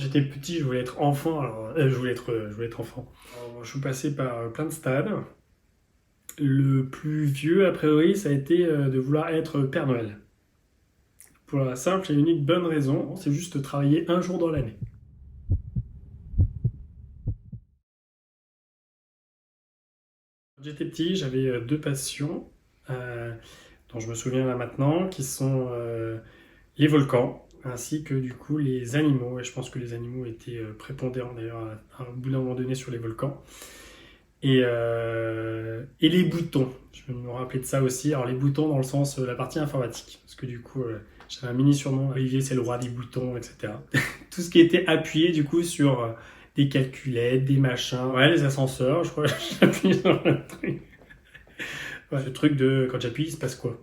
j'étais petit, je voulais être enfant. Alors, je voulais être enfant. Alors, je suis passé par plein de stades. Le plus vieux, a priori, ça a été de vouloir être Père Noël. Pour la simple et unique bonne raison, c'est juste travailler un jour dans l'année. Quand j'étais petit, j'avais deux passions euh, dont je me souviens là maintenant, qui sont les volcans, ainsi que du coup les animaux. Et je pense que les animaux étaient prépondérants d'ailleurs à un bout d'un moment donné sur les volcans. Et les boutons. Je vais me rappeler de ça aussi. Alors les boutons dans le sens la partie informatique. Parce que du coup, j'avais un mini surnom, Olivier c'est le roi des boutons, etc. Tout ce qui était appuyé du coup sur des calculettes, des machins, ouais, les ascenseurs, je crois que j'appuie sur le truc. Ouais, le truc de quand j'appuie, il se passe quoi.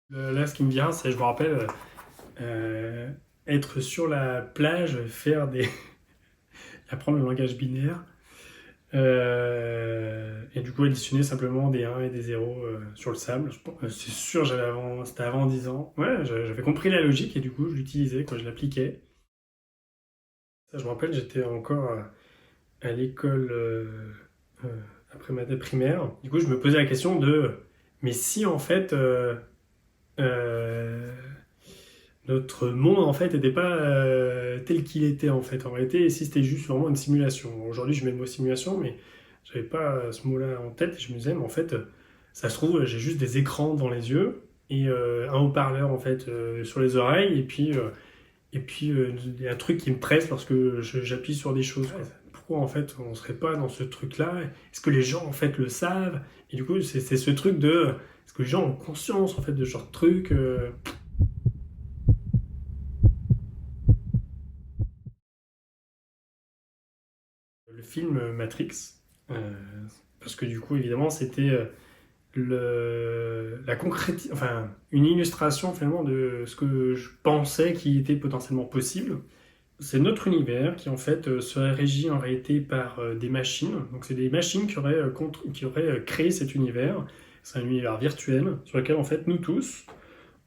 Là, ce qui me vient, c'est, je me rappelle, euh, être sur la plage, faire des. apprendre le langage binaire. Et du coup, additionner simplement des 1 et des 0 sur le sable. C'est sûr, c'était avant 10 ans. Ouais, j'avais compris la logique et du coup, je l'utilisais quand je l'appliquais. Ça, je me rappelle, j'étais encore à l'école euh, après ma primaire. Du coup, je me posais la question de mais si en fait euh, notre monde en fait n'était pas tel qu'il était en fait en réalité, et si c'était juste vraiment une simulation. Aujourd'hui, je mets le mot simulation, mais j'avais pas ce mot-là en tête et je me disais, mais en fait, ça se trouve, j'ai juste des écrans dans les yeux et un haut-parleur en fait sur les oreilles et puis il y a un truc qui me presse lorsque j'appuie sur des choses. Ouais. Pourquoi en fait on serait pas dans ce truc-là? Est-ce que les gens en fait le savent? Et du coup, c'est ce truc de est-ce que les gens ont conscience en fait de ce genre de truc Le film Matrix, euh, parce que du coup, évidemment, c'était enfin, une illustration finalement de ce que je pensais qui était potentiellement possible. C'est notre univers qui en fait serait régi en réalité par des machines. Donc c'est des machines qui auraient créé cet univers. C'est un univers virtuel sur lequel en fait nous tous,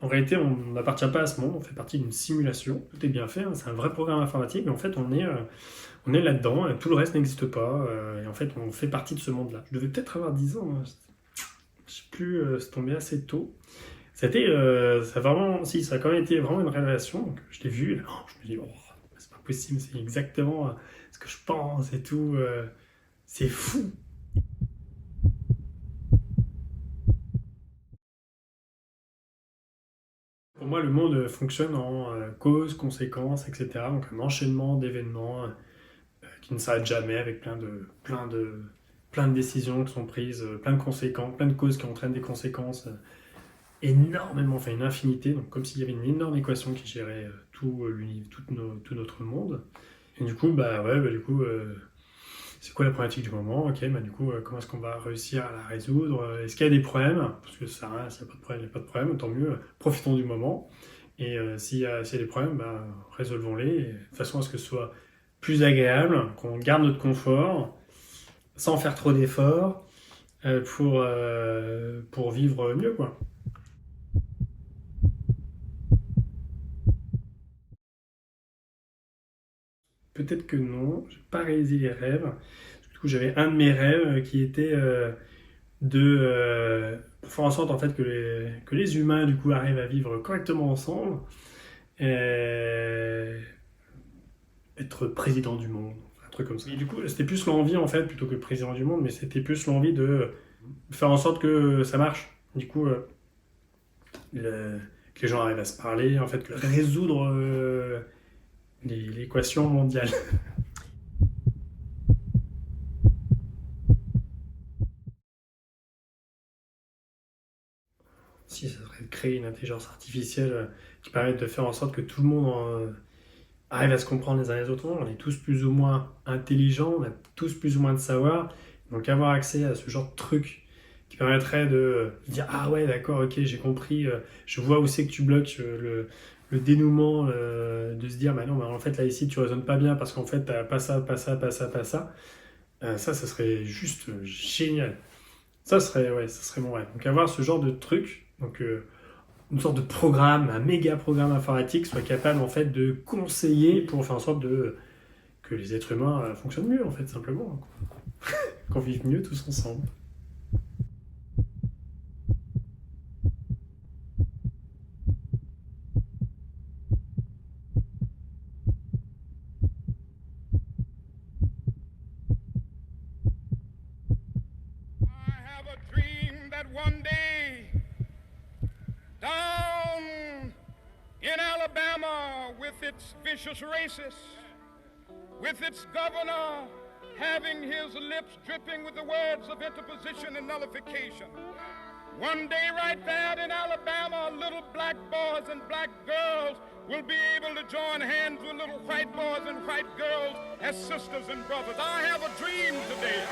en réalité on n'appartient pas à ce monde, on fait partie d'une simulation. Tout est bien fait, hein, c'est un vrai programme informatique, mais en fait on est là-dedans, et tout le reste n'existe pas, et en fait on fait partie de ce monde-là. Je devais peut-être avoir 10 ans, hein, je sais plus, c'est tombé assez tôt. Ça a vraiment, si, ça a quand même été vraiment une révélation. Donc, je l'ai vu, et là, je me dis, oh, c'est pas possible, c'est exactement ce que je pense et tout. C'est fou. Pour moi, le monde fonctionne en cause, conséquence, etc. Donc un enchaînement d'événements qui ne s'arrête jamais avec plein de décisions qui sont prises, plein de conséquences, plein de causes qui entraînent des conséquences énormément, enfin une infinité, donc comme s'il y avait une énorme équation qui gérait tout notre monde. Et du coup, c'est quoi la problématique du moment? Ok, bah du coup, comment est-ce qu'on va réussir à la résoudre? Est-ce qu'il y a des problèmes? Parce que ça sert à rien, s'il n'y a pas de problème, il n'y a pas de problème, tant mieux, profitons du moment. Et s'il y a des problèmes, bah, résolvons-les, de façon à ce que ce soit plus agréable, qu'on garde notre confort, sans faire trop d'efforts, pour vivre mieux, quoi. Peut-être que non, j'ai pas réalisé les rêves. Du coup, j'avais un de mes rêves qui était pour faire en sorte en fait que les humains du coup arrivent à vivre correctement ensemble, et être président du monde, un truc comme ça. Et du coup, c'était plus l'envie en fait plutôt que président du monde, mais c'était plus l'envie de faire en sorte que ça marche. Du coup, que les gens arrivent à se parler, en fait, que résoudre l'équation mondiale. Si ça serait de créer une intelligence artificielle qui permette de faire en sorte que tout le monde arrive à se comprendre les uns les autres. On est tous plus ou moins intelligents, on a tous plus ou moins de savoir. Donc avoir accès à ce genre de truc qui permettrait de dire ah ouais d'accord ok j'ai compris, je vois où c'est que tu bloques le dénouement, de se dire bah non bah en fait là ici tu raisonnes pas bien parce qu'en fait t'as pas ça, pas ça, pas ça, pas ça. Ça serait juste génial. Ça serait mon rêve. Donc avoir ce genre de truc, donc une sorte de programme, un méga programme informatique soit capable en fait de conseiller pour faire en sorte de que les êtres humains fonctionnent mieux en fait simplement, qu'on vive mieux tous ensemble. I have a dream that one day down in Alabama with its vicious racists, with its governor having his lips dripping with the words of interposition and nullification. One day right there in Alabama, little black boys and black girls will be able to join hands with little white boys and white girls as sisters and brothers. I have a dream today